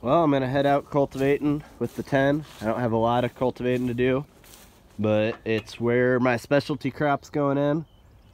Well, I'm gonna head out cultivating with the 10. I don't have a lot of cultivating to do, but it's where my specialty crop's going in.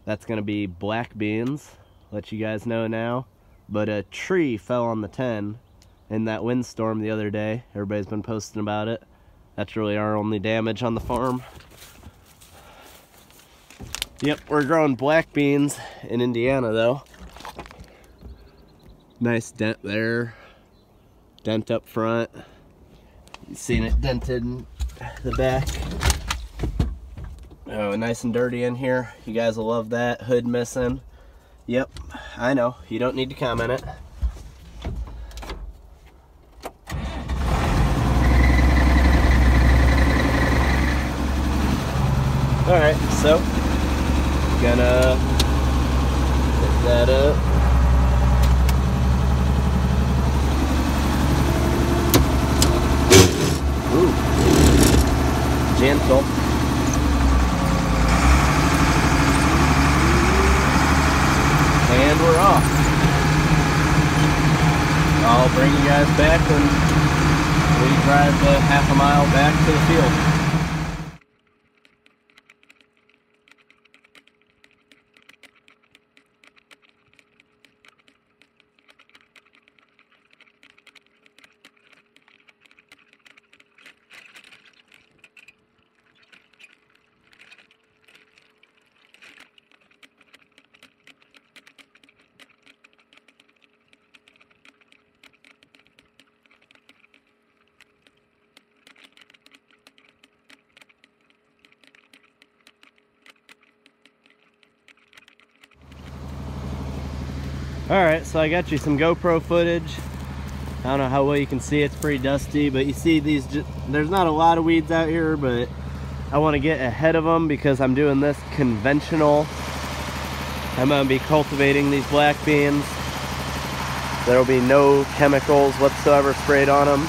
That's gonna be black beans. Let you guys know now. But a tree fell on the 10 in that windstorm the other day. Everybody's been posting about it. That's really our only damage on the farm. Yep, we're growing black beans in Indiana though. Nice dent there. Dent up front. You've seen it dented in the back. Oh, nice and dirty in here. You guys will love that. Hood missing. Yep, I know. You don't need to comment it. Alright, so gonna pick that up. Ooh, gentle. And we're off. I'll bring you guys back when we drive the half a mile back to the field. Alright, so I got you some GoPro footage. I don't know how well you can see, it's pretty dusty, but you see these, there's not a lot of weeds out here, but I want to get ahead of them because I'm doing this conventional. I'm going to be cultivating these black beans. There will be no chemicals whatsoever sprayed on them.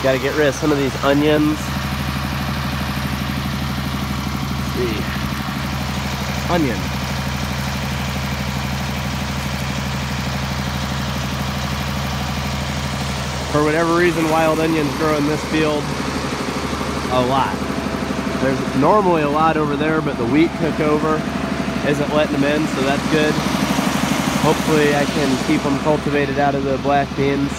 Got to get rid of some of these onions. Let's see. Onion. For whatever reason, wild onions grow in this field a lot. There's normally a lot over there, but the wheat took over, isn't letting them in, so that's good. Hopefully I can keep them cultivated out of the black beans,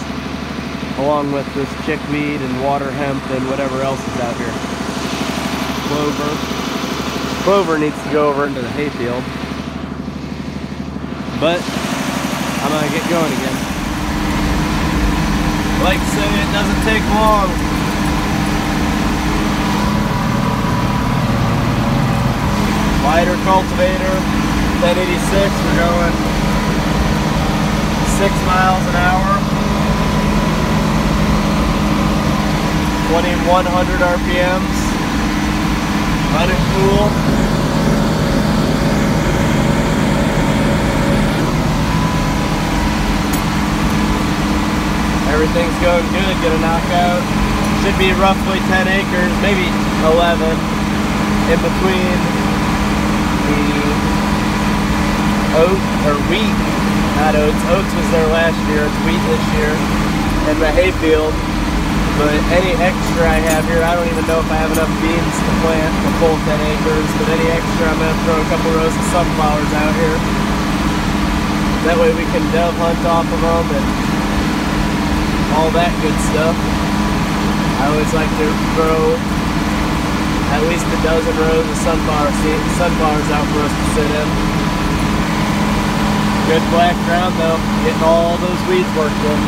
along with this chickweed and water hemp and whatever else is out here. Clover. Clover needs to go over into the hayfield. But I'm gonna get going again. Like I say, it doesn't take long. Wider cultivator, 1086, we're going 6 miles an hour, 2100 RPMs, let it cool. Everything's going good, get a knockout. Should be roughly 10 acres, maybe 11, in between the oat, or wheat, not oats. Oats was there last year, it's wheat this year, and the hayfield. But any extra I have here, I don't even know if I have enough beans to plant the full 10 acres, but any extra I'm going to throw a couple rows of sunflowers out here. That way we can dove hunt off of them and all that good stuff. I always like to grow at least a dozen rows of sunflowers out for us to sit in. Good black ground though, getting all those weeds worked in.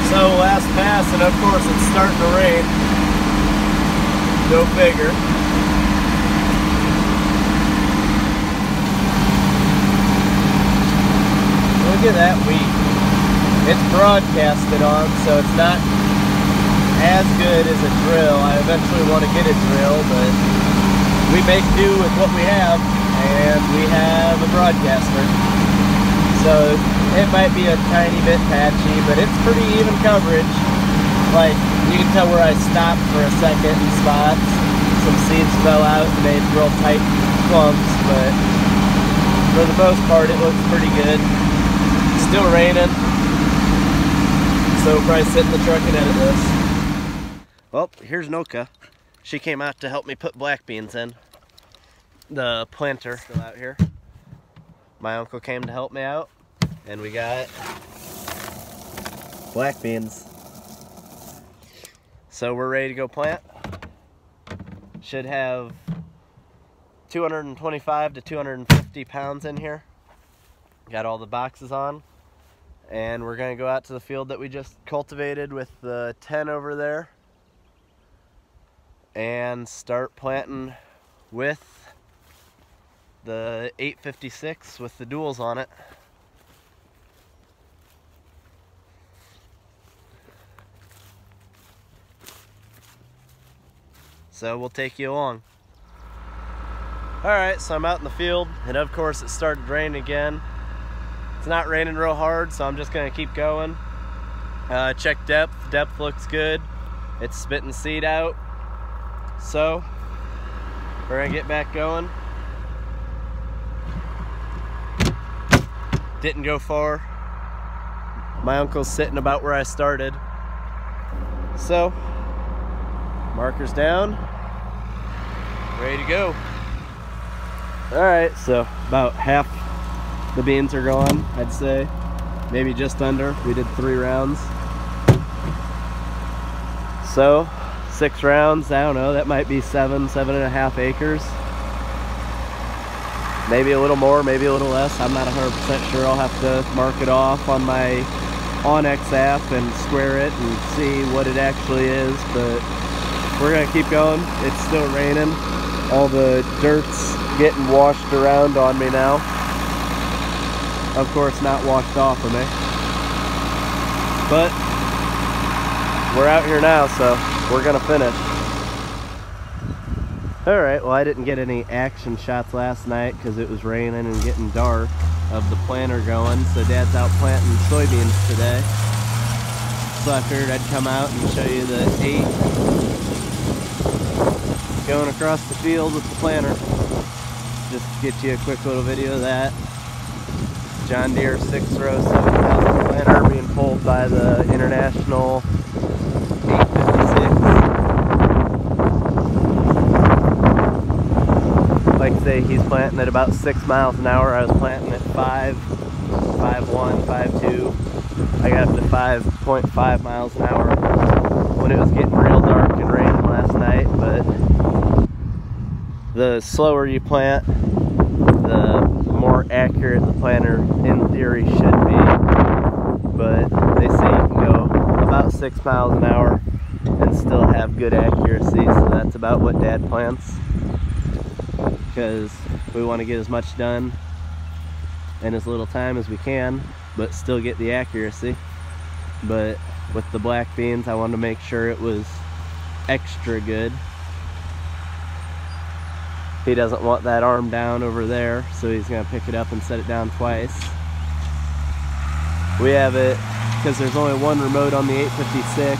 So last pass, and of course it's starting to rain. Go figure. Look at that wheat. It's broadcasted on, so it's not as good as a drill. I eventually want to get a drill, but we make do with what we have, and we have a broadcaster. So it might be a tiny bit patchy, but it's pretty even coverage. Like You can tell where I stopped for a second in spots. Some seeds fell out and made real tight clumps, but for the most part it looks pretty good. Still raining, so we'll probably sit in the truck and edit this. Well, here's Noka. She came out to help me put black beans in. The planter still out here. My uncle came to help me out, and we got black beans. So we're ready to go plant. Should have 225 to 250 pounds in here. Got all the boxes on. And we're gonna go out to the field that we just cultivated with the 10 over there and start planting with the 856 with the duals on it. So we'll take you along. Alright, so I'm out in the field, and of course it started raining again. It's not raining real hard, so I'm just gonna keep going. Check depth. Depth looks good. It's spitting seed out. So we're gonna get back going. Didn't go far. My uncle's sitting about where I started. So markers down, ready to go. Alright, so about half the beans are gone, I'd say. Maybe just under. We did 3 rounds. So 6 rounds, I don't know, that might be 7.5 acres. Maybe a little more, maybe a little less. I'm not 100% sure. I'll have to mark it off on my onX app and square it and see what it actually is, but we're gonna keep going. It's still raining. All the dirt's getting washed around on me now. Of course, not washed off of me. But we're out here now, so we're gonna finish. Alright, well I didn't get any action shots last night because it was raining and getting dark of the planter going, so Dad's out planting soybeans today. So I figured I'd come out and show you the 8 going across the field with the planter. Just to get you a quick little video of that. John Deere 6-row 7,000 planter being pulled by the International 856. Like I say, he's planting at about 6 miles an hour. I was planting at 5, 5.1, 5.2. I got up to 5.5 miles an hour when it was getting real dark and raining last night. But the slower you plant, the more accurate the planter in theory should be. But they say you can go about 6 miles an hour and still have good accuracy, so that's about what Dad plants, because we want to get as much done in as little time as we can but still get the accuracy. But with the black beans, I wanted to make sure it was extra good. He doesn't want that arm down over there, so he's going to pick it up and set it down twice. We have it, because there's only one remote on the 856,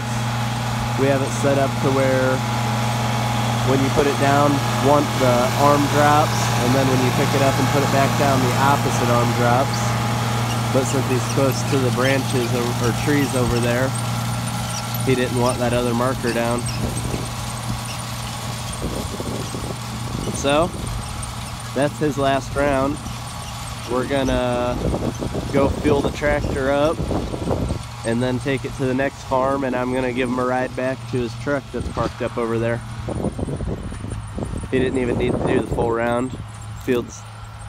we have it set up to where when you put it down, the arm drops, and then when you pick it up and put it back down, the opposite arm drops. But since he's close to the branches or trees over there, he didn't want that other marker down. So that's his last round. We're gonna go fuel the tractor up and then take it to the next farm, and I'm gonna give him a ride back to his truck that's parked up over there. He didn't even need to do the full round. Field's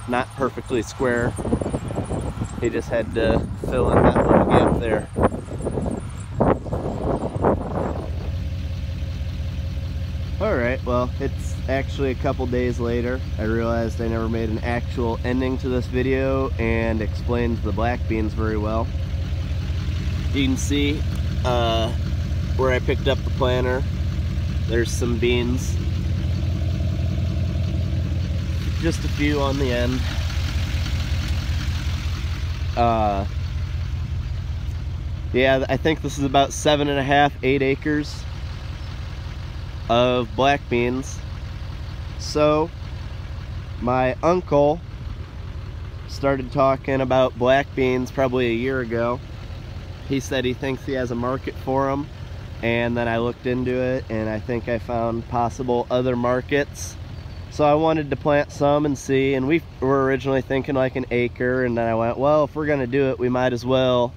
not perfectly square. He just had to fill in that little gap there. Alright, well, it's actually a couple days later. I realized I never made an actual ending to this video and explained the black beans very well. You can see where I picked up the planter. There's some beans. Just a few on the end. Yeah, I think this is about 7.5, 8 acres of black beans. So my uncle started talking about black beans probably a year ago. He said he thinks he has a market for them, and then I looked into it and I think I found possible other markets. So I wanted to plant some and see, and we were originally thinking like an acre, and then I went, well, if we're gonna do it, we might as well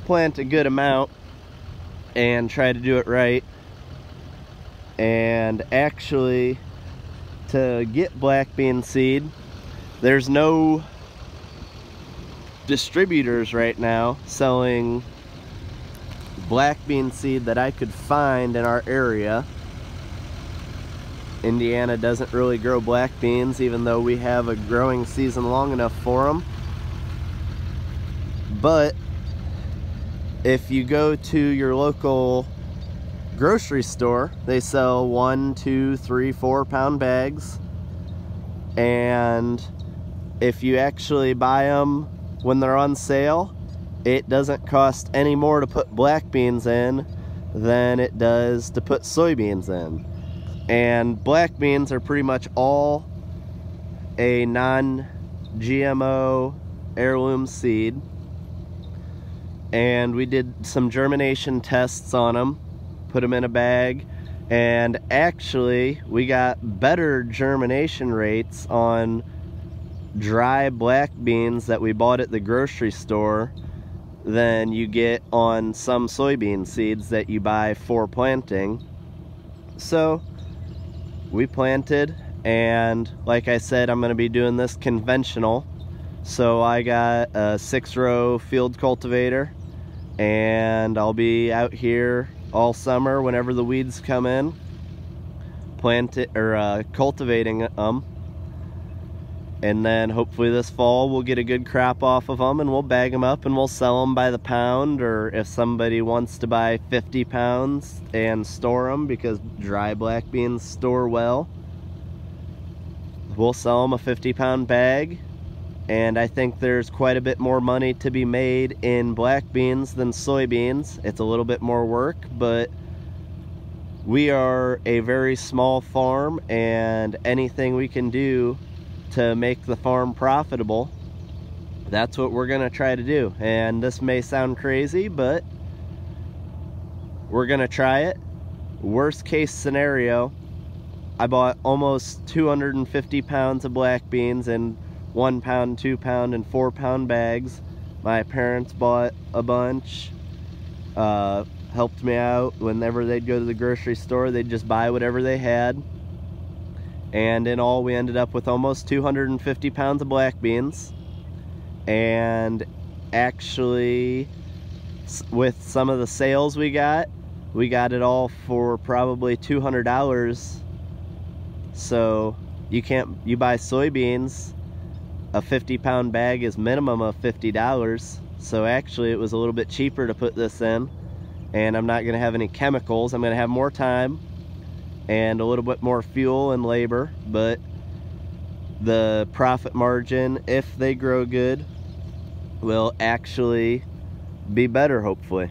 plant a good amount and try to do it right. And actually, to get black bean seed, there's no distributors right now selling black bean seed that I could find in our area. Indiana doesn't really grow black beans, even though we have a growing season long enough for them. But if you go to your local grocery store, they sell 1, 2, 3, 4 pound bags, and if you actually buy them when they're on sale, it doesn't cost any more to put black beans in than it does to put soybeans in. And black beans are pretty much all a non-GMO heirloom seed. And we did some germination tests on them, put them in a bag, and actually we got better germination rates on dry black beans that we bought at the grocery store than you get on some soybean seeds that you buy for planting. So we planted, and like I said, I'm going to be doing this conventional. So I got a 6-row field cultivator, and I'll be out here all summer whenever the weeds come in, cultivating them. And then hopefully this fall we'll get a good crop off of them, and we'll bag them up and we'll sell them by the pound, or if somebody wants to buy 50 pounds and store them, because dry black beans store well, we'll sell them a 50-pound bag. And I think there's quite a bit more money to be made in black beans than soybeans. It's a little bit more work, but we are a very small farm, and anything we can do to make the farm profitable, that's what we're gonna try to do. And this may sound crazy, but we're gonna try it. Worst case scenario, I bought almost 250 pounds of black beans in 1 pound, 2 pound, and 4 pound bags. My parents bought a bunch, helped me out. Whenever they'd go to the grocery store, they'd just buy whatever they had. And in all, we ended up with almost 250 pounds of black beans. And actually, with some of the sales we got it all for probably $200. So you buy soybeans, a 50-pound bag is minimum of $50. So actually it was a little bit cheaper to put this in, and I'm not going to have any chemicals. I'm going to have more time and a little bit more fuel and labor, but the profit margin, if they grow good, will actually be better, hopefully.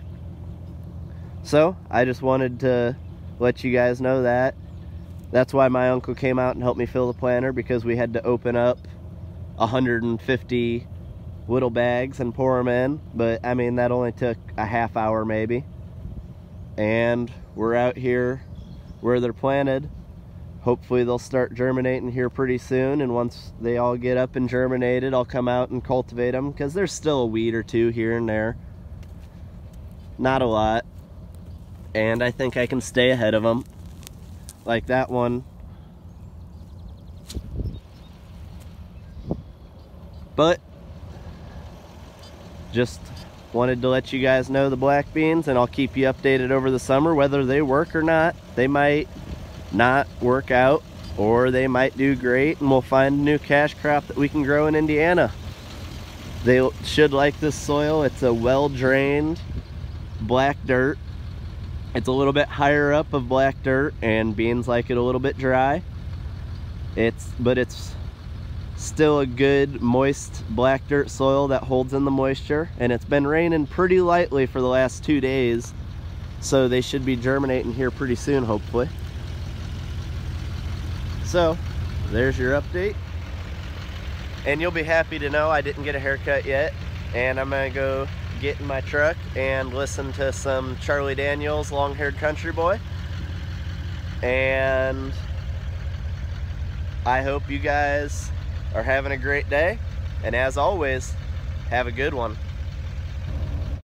So I just wanted to let you guys know that. That's why my uncle came out and helped me fill the planter, because we had to open up 150 little bags and pour them in. But I mean, that only took a half hour maybe. And we're out here where they're planted. Hopefully they'll start germinating here pretty soon, and once they all get up and germinated, I'll come out and cultivate them, because there's still a weed or two here and there. Not a lot. And I think I can stay ahead of them. Like that one. But just wanted to let you guys know the black beans, and I'll keep you updated over the summer whether they work or not. They might not work out, or they might do great, and we'll find a new cash crop that we can grow in Indiana. They should like this soil. It's a well-drained black dirt. It's a little bit higher up of black dirt, and beans like it a little bit dry. But it's Still a good moist black dirt soil that holds in the moisture, and it's been raining pretty lightly for the last 2 days, so they should be germinating here pretty soon, hopefully. So there's your update, and you'll be happy to know I didn't get a haircut yet, and I'm gonna go get in my truck and listen to some Charlie Daniels, Long-Haired Country Boy. And I hope you guys are having a great day, and as always, have a good one.